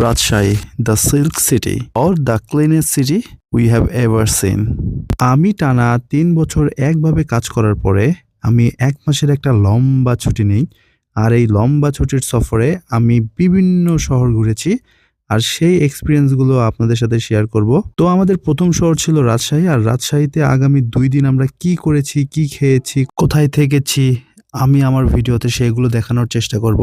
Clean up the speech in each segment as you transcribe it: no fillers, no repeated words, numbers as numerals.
Rajshahi, the silk city or the cleanest city we have ever seen. আমি টানা ৩ বছর একভাবে কাজ করার পরে আমি ১ মাসের একটা লম্বা ছুটি নেই। আর এই লম্বা ছুটির সফরে আমি বিভিন্ন শহর ঘুরেছি। আর সেই এক্সপেরিয়েন্সগুলো আপনাদের সাথে শেয়ার করব। তো আমাদের ১ম শহর ছিল রাজশাহী। আর রাজশাহীতে আগামী ২ দিন আমরা কি করেছি, কি খেয়েছি, কোথায় থেকেছি, আমি আমার ভিডিওতে সেগুলো দেখানোর চেষ্টা করব।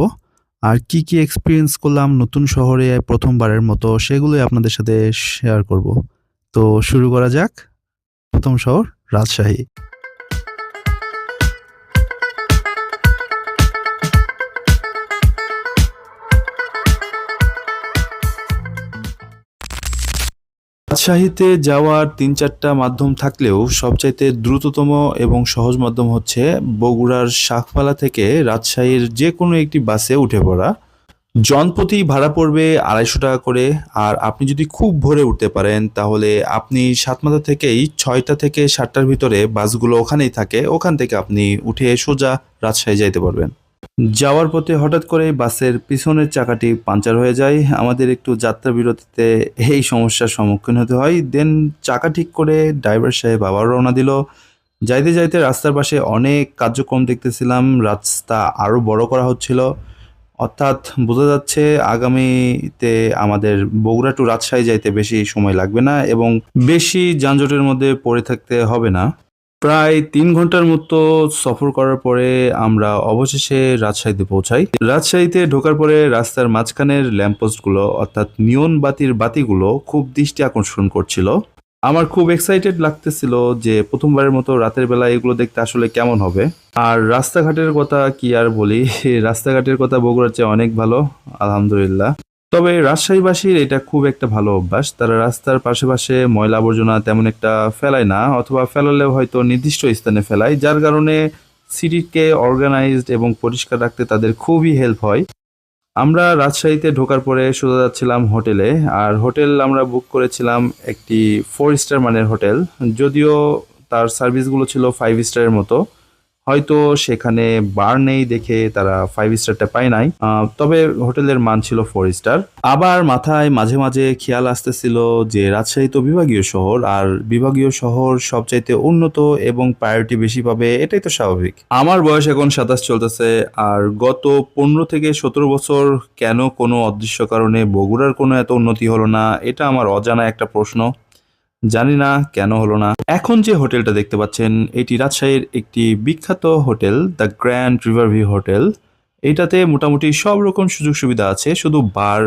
আর কি, কি এক্সপেরিয়েন্স করলাম নতুন শহরে ১ম বারের মতো সেগুলোই আপনাদের সাথে শেয়ার করব। তো শুরু করা যাক। ১ম শহর রাজশাহী। রাজশাহীতে যাওয়ার ৩-৪টা মাধ্যম থাকলেও সবচাইতে দ্রুততম এবং সহজ মাধ্যম হচ্ছে বগুড়ার শাখপালা থেকে রাজশাহীর যেকোনো একটি বাসে উঠে পড়া। জনপ্রতি ভাড়া পড়বে ৳২৫০ করে। আর আপনি যদি খুব ভোরে উঠতে পারেন তাহলে আপনি সাতমাথা থেকেই ৬টা থেকে ৭টার ভিতরে বাসগুলো ওখানেই থাকে, ওখান থেকে আপনি উঠে সোজা রাজশাহী যাইতে পারবেন। যাওয়ার পথে হঠাৎ করে বাসের পিছনের চাকাটি পাংচার হয়ে যায়। আমাদের একটু যাত্রা বিরতিতে এই সমস্যার সম্মুখীন হতে হয়। দেন চাকা ঠিক করে ড্রাইভার সাহেব আবার রওনা দিল। যাইতে যাইতে রাস্তার পাশে অনেক কার্যক্রম দেখতেছিলাম। রাস্তা আরও বড় করা হচ্ছিল। অর্থাৎ বোঝা যাচ্ছে আগামীতে আমাদের বগুড়া টু রাজশাহী যাইতে বেশি সময় লাগবে না এবং বেশি যানজটের মধ্যে পড়ে থাকতে হবে না। প্রায় ৩ ঘন্টার মতো সফর করার পরে আমরা অবশেষে রাজশাহীতে পৌঁছাই। রাজশাহীতে ঢোকার পরে রাস্তার মাঝখানের ল্যাম্পপোস্টগুলো অর্থাৎ নিয়ন বাতির বাতিগুলো খুব দৃষ্টি আকর্ষণ করছিল। আমার খুব এক্সাইটেড লাগতেছিল যে প্রথমবারের মতো রাতের বেলা এগুলো দেখতে আসলে কেমন হবে। আর রাস্তাঘাটের কথা কি আর বলি, রাস্তাঘাটের কথা বগুড়ার চেয়ে অনেক ভালো, আলহামদুলিল্লাহ। তবে রাজশাহীবাসীর এটা খুব একটা ভালো অভ্যাস। তারা রাস্তার পাশে পাশে ময়লা আবর্জনা তেমন একটা ফেলায় না, অথবা ফেলালেও হয়তো নির্দিষ্ট স্থানে ফেলায়, যার কারণে সিটিকে অর্গানাইজড এবং পরিষ্কার রাখতে তাদের খুবই হেল্প হয়। আমরা রাজশাহীতে ঢোকার পরে সোজা যাচ্ছিলাম হোটেলে। আর হোটেল আমরা বুক করেছিলাম একটি 4 স্টার মানের হোটেল, যদিও তার সার্ভিসগুলো ছিল 5 স্টারের মতো। হয়তো সেখানে বার নেই দেখে তারা 5 স্টারটা পায় নাই। তবে হোটেলের মান ছিল 4 স্টার। আবার মাথায় মাঝে মাঝে খেয়াল আসতেছিল যে রাজশাহী তো বিভাগীয় শহর, আর বিভাগীয় শহর সবচাইতে উন্নত এবং প্রায়োরিটি বেশি পাবে, এটাই তো স্বাভাবিক। আমার বয়স এখন 27 চলতেছে, আর গত 15 থেকে 17 বছর কেন কোনো অদৃশ্য কারণে বগুড়ার কোনো এত উন্নতি হলো না, এটা আমার অজানা একটা প্রশ্ন। জানি না কেন হলো না। এখন যে হোটেলটা দেখতে পাচ্ছেন এটি রাজশাহীর একটি বিখ্যাত hotel, the grand river view hotel. এটাতে মোটামুটি সব রকম সুযোগ সুবিধা আছে, শুধু বার